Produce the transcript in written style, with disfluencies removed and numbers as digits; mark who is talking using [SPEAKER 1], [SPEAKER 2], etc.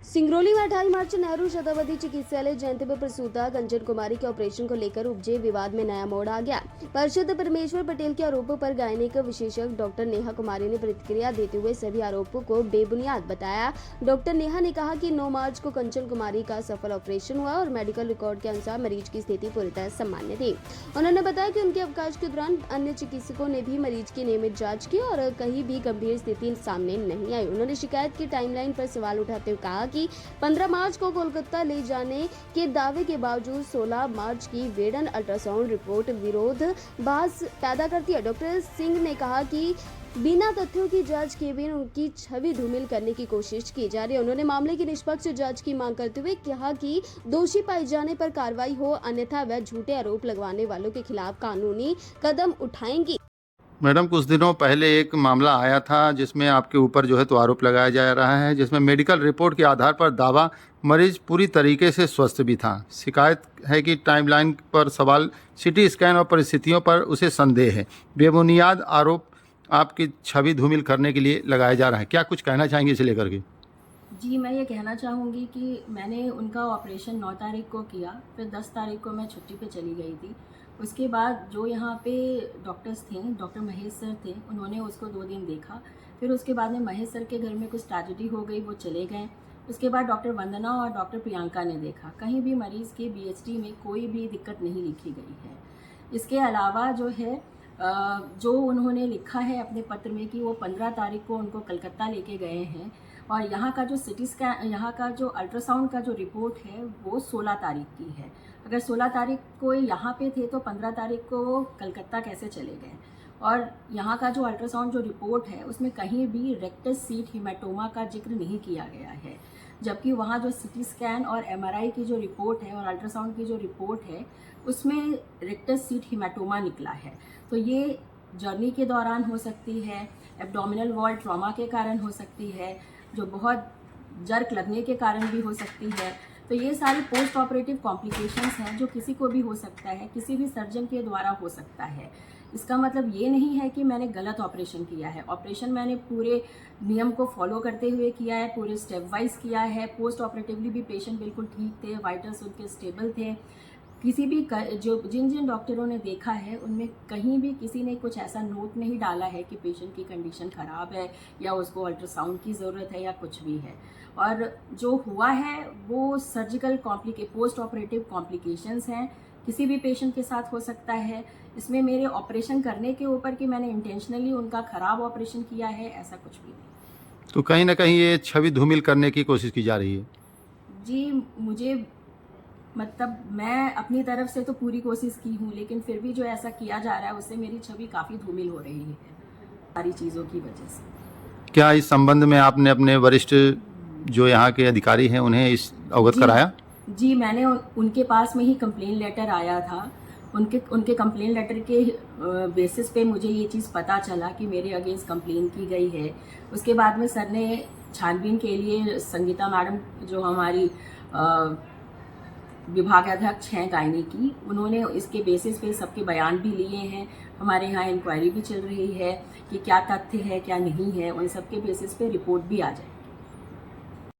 [SPEAKER 1] सिंगरौली में 28 मार्च नेहरू शताब्दी चिकित्सालय जयंती प्रसूता कंचन कुमारी के ऑपरेशन को लेकर उपजे विवाद में नया मोड़ आ गया। पार्षद परमेश्वर पटेल के आरोपों पर गायनिक विशेषज्ञ डॉक्टर नेहा कुमारी ने प्रतिक्रिया देते हुए सभी आरोपों को बेबुनियाद बताया। डॉक्टर नेहा ने कहा कि 9 मार्च को कंचन कुमारी का सफल ऑपरेशन हुआ और मेडिकल रिकॉर्ड के अनुसार मरीज की स्थिति पूरी तरह सामान्य थी। उन्होंने बताया कि उनके अवकाश के दौरान अन्य चिकित्सकों ने भी मरीज की नियमित जाँच की और कहीं भी गंभीर स्थिति सामने नहीं आई। उन्होंने शिकायत की टाइमलाइन पर सवाल उठाते हुए कहा कि 15 मार्च को कोलकाता ले जाने के दावे के बावजूद 16 मार्च की वेडन अल्ट्रासाउंड रिपोर्ट विरोधाभास पैदा करती है। डॉक्टर सिंह ने कहा कि बिना तथ्यों की जांच किए बिना उनकी छवि धूमिल करने की कोशिश की जा रही है। उन्होंने मामले की निष्पक्ष जांच की मांग करते हुए कहा कि दोषी पाए जाने पर कार्रवाई हो, अन्यथा वह झूठे आरोप लगवाने वालों के खिलाफ कानूनी कदम उठाएंगी।
[SPEAKER 2] मैडम, कुछ दिनों पहले एक मामला आया था जिसमें आपके ऊपर जो है तो आरोप लगाया जा रहा है, जिसमें मेडिकल रिपोर्ट के आधार पर दावा मरीज पूरी तरीके से स्वस्थ भी था। शिकायत है कि टाइमलाइन पर सवाल, सीटी स्कैन और परिस्थितियों पर उसे संदेह है। बेबुनियाद आरोप आपकी छवि धूमिल करने के लिए लगाया जा रहा है। क्या कुछ कहना चाहेंगे इसे लेकर के?
[SPEAKER 3] जी, मैं ये कहना चाहूँगी कि मैंने उनका ऑपरेशन 9 तारीख को किया, फिर 10 तारीख को मैं छुट्टी पे चली गई थी। उसके बाद जो यहाँ पे डॉक्टर्स थे, डॉक्टर महेश सर थे, उन्होंने उसको 2 दिन देखा। फिर उसके बाद में महेश सर के घर में कुछ ट्रेजेडी हो गई, वो चले गए। उसके बाद डॉक्टर वंदना और डॉक्टर प्रियंका ने देखा। कहीं भी मरीज़ के बीएचडी में कोई भी दिक्कत नहीं लिखी गई है। इसके अलावा जो है जो उन्होंने लिखा है अपने पत्र में कि वो 15 तारीख को उनको कलकत्ता लेके गए हैं और यहाँ का जो सिटी स्कैन, यहाँ का जो अल्ट्रासाउंड का जो रिपोर्ट है वो 16 तारीख की है। अगर 16 तारीख को यहाँ पे थे तो 15 तारीख को वो कलकत्ता कैसे चले गए? और यहाँ का जो अल्ट्रासाउंड जो रिपोर्ट है उसमें कहीं भी रेक्टस सीट हिमेटोमा का जिक्र नहीं किया गया है, जबकि वहाँ जो सिटी स्कैन और एमआरआई की जो रिपोर्ट है और अल्ट्रासाउंड की जो रिपोर्ट है उसमें रेक्टस सीट हिमेटोमा निकला है। तो ये जर्नी के दौरान हो सकती है, एब्डोमिनल वॉल ट्रॉमा के कारण हो सकती है, जो बहुत जर्क लगने के कारण भी हो सकती है। तो ये सारी पोस्ट ऑपरेटिव कॉम्प्लिकेशंस हैं जो किसी को भी हो सकता है, किसी भी सर्जन के द्वारा हो सकता है। इसका मतलब ये नहीं है कि मैंने गलत ऑपरेशन किया है। ऑपरेशन मैंने पूरे नियम को फॉलो करते हुए किया है, पूरे स्टेप वाइज किया है। पोस्ट ऑपरेटिवली भी पेशेंट बिल्कुल ठीक थे, वाइटल्स उनके स्टेबल थे। किसी भी जो जिन डॉक्टरों ने देखा है उनमें कहीं भी किसी ने कुछ ऐसा नोट नहीं डाला है कि पेशेंट की कंडीशन ख़राब है या उसको अल्ट्रासाउंड की ज़रूरत है या कुछ भी है। और जो हुआ है वो सर्जिकल पोस्ट ऑपरेटिव कॉम्प्लिकेशंस हैं, किसी भी पेशेंट के साथ हो सकता है। इसमें मेरे ऑपरेशन करने के ऊपर कि मैंने इंटेंशनली उनका ख़राब ऑपरेशन किया है, ऐसा कुछ भी नहीं।
[SPEAKER 2] तो कहीं ना कहीं ये छवि धूमिल करने की कोशिश की जा रही है।
[SPEAKER 3] जी, मुझे मतलब मैं अपनी तरफ से तो पूरी कोशिश की हूँ, लेकिन फिर भी जो ऐसा किया जा रहा है उससे मेरी छवि काफ़ी धूमिल हो रही है सारी चीज़ों की वजह से।
[SPEAKER 2] क्या इस संबंध में आपने अपने वरिष्ठ जो यहाँ के अधिकारी हैं उन्हें इस अवगत कराया?
[SPEAKER 3] जी, मैंने उनके पास में ही कंप्लेन लेटर आया था। उनके कंप्लेन लेटर के बेसिस पे मुझे ये चीज़ पता चला कि मेरे अगेंस्ट कंप्लेन की गई है। उसके बाद में सर ने छानबीन के लिए संगीता मैडम जो हमारी विभागाध्यक्ष हैं गायनी की, उन्होंने इसके बेसिस पे सबके बयान भी लिए हैं। हमारे यहाँ इंक्वायरी भी चल रही है कि क्या तथ्य है क्या नहीं है, उन सब के बेसिस पे रिपोर्ट भी आ जाए।